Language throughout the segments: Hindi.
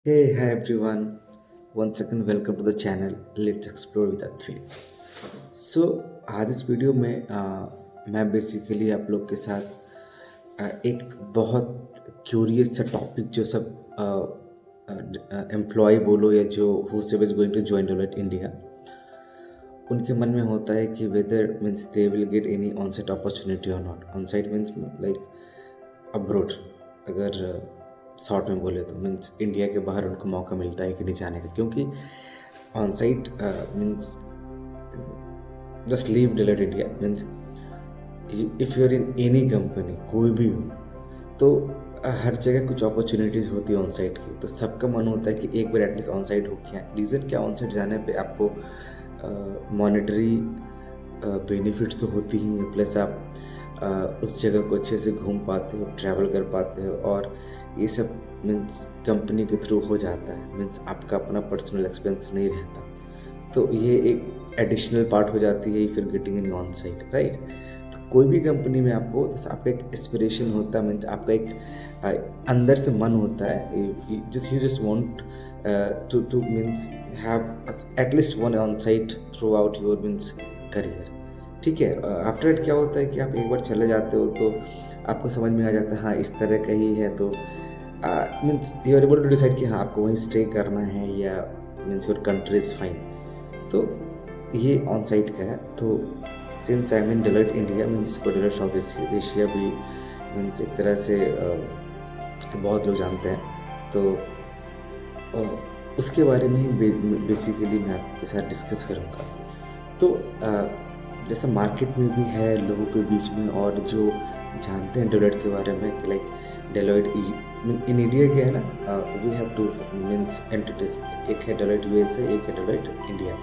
Hey, hi everyone. Once again, welcome to the channel. Let's explore with Athvi. So, आज इस वीडियो में मैं बेसिकली आप लोग के साथ एक बहुत क्यूरियस सा टॉपिक जो सब एम्प्लॉय बोलो या जो whosoever is going to join Deloitte India उनके मन में होता है कि whether means they will get any on site opportunity और not on site means like abroad अगर शॉर्ट में बोले तो मीन्स इंडिया के बाहर उनको मौका मिलता है कि नहीं जाने का क्योंकि on site means just leave delete India means if you are in any company कोई भी हो तो हर जगह कुछ अपॉर्चुनिटीज़ होती है ऑन साइट की तो सबका मन होता है कि एक बार एटलीस्ट ऑन साइट हो क्या रीज़न क्या ऑन साइट जाने पे आपको मॉनेटरी बेनिफिट्स तो होती ही हैं प्लस आप उस जगह को अच्छे से घूम पाते हो ट्रैवल कर पाते हो और ये सब मीन्स कंपनी के थ्रू हो जाता है मीन्स आपका अपना पर्सनल एक्सपेंस नहीं रहता तो ये एक एडिशनल पार्ट हो जाती है फिर getting in on site right तो कोई भी कंपनी में आपको तो आपका एक एस्पिरेशन होता है मीन्स आपका एक अंदर से मन होता है you just want to means have at least one on site throughout your means career ठीक है आफ्टर इट क्या होता है कि आप एक बार चले जाते हो तो आपको समझ में आ जाता है हाँ इस तरह का ही है तो means you are able to decide कि हाँ आपको वहीं स्टे करना है या means your country is fine तो ये ऑन साइट का है तो since I mean Deloitte India means जिसको डेलोइट साउथ एशिया भी मीन्स एक तरह से बहुत लोग जानते हैं तो उसके बारे में ही बेसिकली मैं आपके साथ डिस्कस करूँगा तो जैसा मार्केट में भी है लोगों के बीच में और जो जानते हैं डेलोइट के बारे में लाइक डेलोइट इन इंडिया क्या है ना we have to means entities एक है डेलोइट यूएसए एक है डेलोइट इंडिया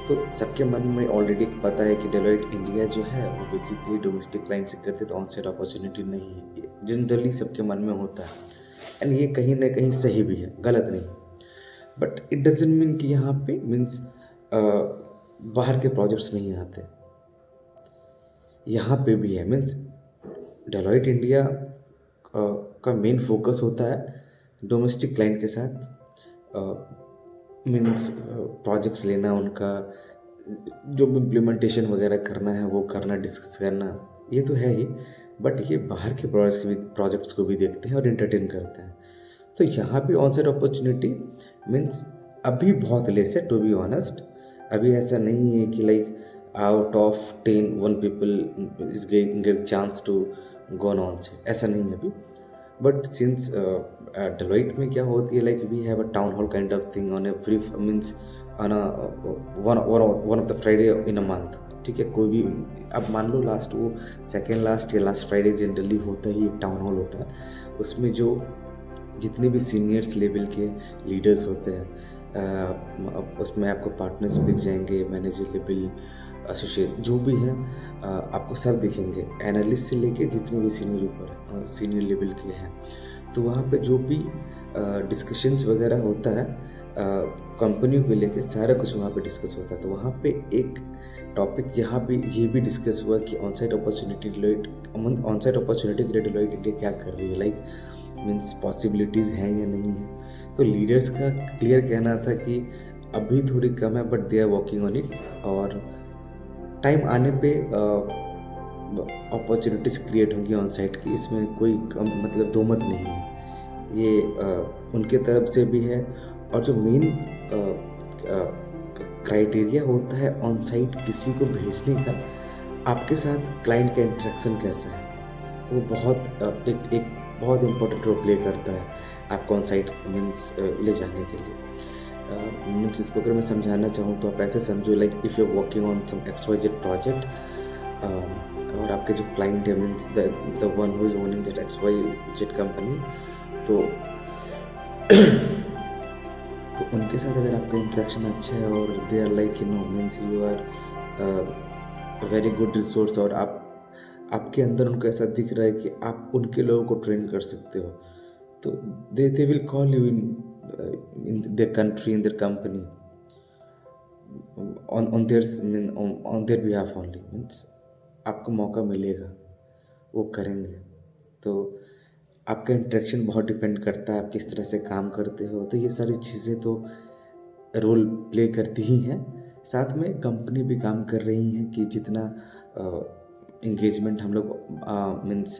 तो सबके मन में ऑलरेडी पता है कि डेलोइट इंडिया जो है वो बेसिकली डोमेस्टिक क्लाइंट से करते तो ऑन साइड अपॉर्चुनिटी नहीं है जनरली सबके मन में होता है एंड ये कहीं ना कहीं सही भी है गलत नहीं बट इट डजेंट मीन कि यहाँ पे मीन्स बाहर के प्रोजेक्ट्स नहीं आते यहाँ पे भी है मीन्स डेलोइट इंडिया का मेन फोकस होता है डोमेस्टिक क्लाइंट के साथ मीन्स प्रोजेक्ट्स लेना उनका जो इम्प्लीमेंटेशन वगैरह करना है वो करना डिस्कस करना ये तो है ही बट ये बाहर के प्रोजेक्ट्स को भी देखते हैं और इंटरटेन करते हैं तो यहाँ पे ऑन साइड अपॉर्चुनिटी मीन्स अभी बहुत लेस है टू बी ऑनेस्ट अभी ऐसा नहीं है कि like out of 10 1 people is get chance to go on side ऐसा नहीं है अभी बट सिंस डेलोइट में क्या होती है like we have a town hall kind of thing on every means on one of the Friday in a month ठीक है कोई भी अब मान लो लास्ट वो सेकेंड लास्ट या लास्ट फ्राइडे जनरली होता ही एक टाउन हॉल होता है उसमें जो जितने भी सीनियर्स लेवल के लीडर्स होते हैं उसमें आपको पार्टनर्स भी दिख जाएंगे मैनेजर लेवल एसोसिएट जो भी है आपको सब दिखेंगे एनालिस्ट से लेके जितने भी सीनियर ऊपर सीनियर लेवल के हैं तो वहाँ पे जो भी डिस्कशंस वगैरह होता है कंपनियों को लेके सारा कुछ वहाँ पे डिस्कस होता है तो वहाँ पे एक टॉपिक यहाँ पे ये भी डिस्कस हुआ कि on site opportunity Deloitte on site opportunity के लिए डिलोइट इंडिया क्या कर रही है लाइक मीन्स पॉसिबिलिटीज़ हैं या नहीं है तो लीडर्स का क्लियर कहना था कि अभी थोड़ी कम है but they are working on it और टाइम आने पे अपॉर्चुनिटीज़ क्रिएट होंगी ऑन साइट की इसमें कोई मतलब दो मत नहीं है ये उनके तरफ से भी है और जो मेन क्राइटेरिया होता है ऑन साइट किसी को भेजने का आपके साथ क्लाइंट का इंटरेक्शन कैसा है वो बहुत एक बहुत इम्पोर्टेंट रोल प्ले करता है आपको ऑन साइट मीन्स ले जाने के लिए मीन्स इसको अगर मैं समझाना चाहूँ तो आप ऐसे समझो like if you are working on some XYZ project और आपके जो क्लाइंट है means the one who is owning that XYZ company तो तो उनके साथ अगर आपका इंटरेक्शन अच्छा है और they are like means you are very good resource और आपके अंदर उनको ऐसा दिख रहा है कि आप उनके लोगों को ट्रेन कर सकते हो तो they will call you in their country in their company on their behalf only means आपको मौका मिलेगा वो करेंगे तो आपका इंटरेक्शन बहुत डिपेंड करता है, आप किस तरह से काम करते हो, तो ये सारी चीज़ें तो रोल प्ले करती ही हैं। साथ में कंपनी भी काम कर रही हैं कि जितना इंगेजमेंट हम लोग मीन्स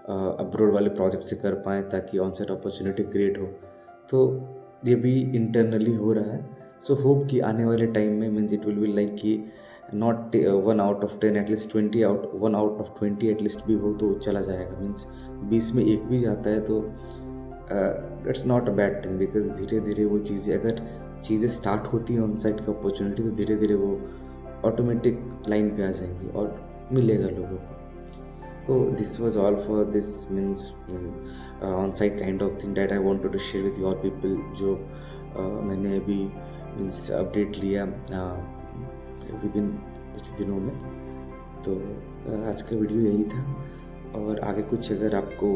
अब्रॉड वाले प्रोजेक्ट से कर पाएँ ताकि ऑन साइट अपॉर्चुनिटी क्रिएट हो, तो ये भी इंटरनली हो रहा है। सो होप कि आने वाले टाइम में means it will be like कि not 1 out of 10 at least 1 out of 20 at least भी हो तो चला जाएगा। मीन्स 20 में 1 भी जाता है तो it's not a bad thing, because धीरे धीरे वो चीज़ें अगर चीज़ें स्टार्ट होती हैं ऑन साइट की अपॉर्चुनिटी, तो धीरे धीरे वो ऑटोमेटिक लाइन पे आ जाएंगी और मिलेगा लोगों को। तो this was all for this means on site kind of thing that I wanted to share with your people, जो मैंने अभी मीन्स अपडेट लिया विद इन कुछ दिनों में। तो आज का वीडियो यही था, और आगे कुछ अगर आपको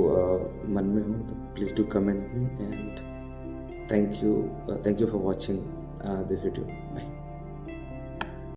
मन में हो तो please do comment me, and thank you for watching this video. Bye.